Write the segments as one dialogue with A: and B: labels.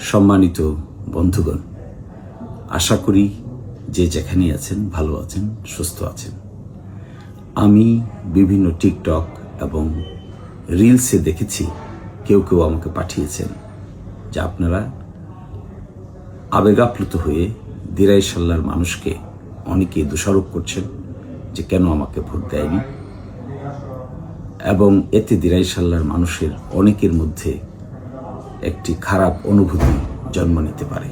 A: সম্মানিত বন্ধুগণ, আশা করি যে যেখানে আছেন ভালো আছেন, সুস্থ আছেন। আমি বিভিন্ন টিকটক এবং রিলসে দেখেছি কেউ কেউ আমাকে পাঠিয়েছেন যে আপনারা আবেগাপ্লুত হয়ে দিরাই সাল্লার মানুষকে অনেকে দোষারোপ করছেন যে কেন আমাকে ভোট দেয়নি, এবং এতে দিরাই সাল্লার মানুষের অনেকের মধ্যে একটি খারাপ অনুভূতি জন্ম নিতে পারে।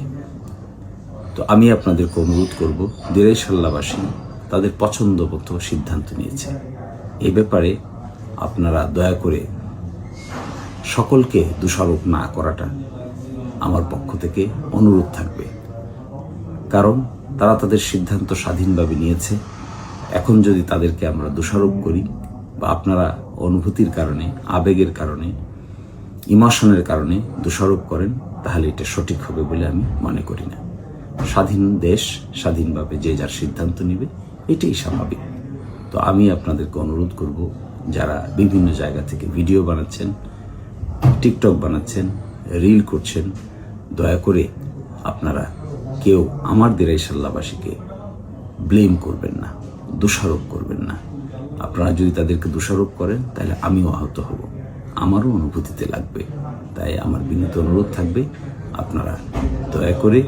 A: তো আমি আপনাদেরকে অনুরোধ করব, দিরাই সাল্লাবাসী তাদের পছন্দ মতো সিদ্ধান্ত নিয়েছে। এই ব্যাপারে আপনারা দয়া করে সকলকে দোষারোপ না করাটা আমার পক্ষ থেকে অনুরোধ থাকবে, কারণ তারা তাদের সিদ্ধান্ত স্বাধীনভাবে নিয়েছে। এখন যদি তাদেরকে আমরা দোষারোপ করি বা আপনারা অনুভূতির কারণে, আবেগের কারণে, ইমোশনের কারণে দোষারোপ করেন, তাহলে এটা সঠিক হবে বলে আমি মনে করি না। স্বাধীন দেশ স্বাধীনভাবে যে যার সিদ্ধান্ত নেবে, এটাই স্বাভাবিক। তো আমি আপনাদেরকে অনুরোধ করব, যারা বিভিন্ন জায়গা থেকে ভিডিও বানাচ্ছেন, টিকটক বানাচ্ছেন, রিল করছেন, দয়া করে আপনারা কেউ আমার দিরাই সাল্লাবাসীকে ব্লেম করবেন না, দোষারোপ করবেন না। আপনারা যদি তাদেরকে দোষারোপ করেন তাহলে আমিও আহত হব, আমারও অনুভূতিতে লাগবে। তাই আমার বিনীত অনুরোধ থাকবে, আপনারা দয়া করে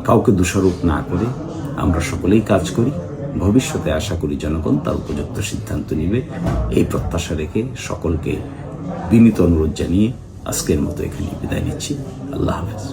A: কাউকে দোষারোপ না করে আমরা সকলেই কাজ করি। ভবিষ্যতে আশা করি জনগণ তার উপযুক্ত সিদ্ধান্ত নেবে, এই প্রত্যাশা রেখে সকলকে বিনীত অনুরোধ জানিয়ে আজকের মতো এখানে বিদায় নিচ্ছি। আল্লাহ হাফেজ।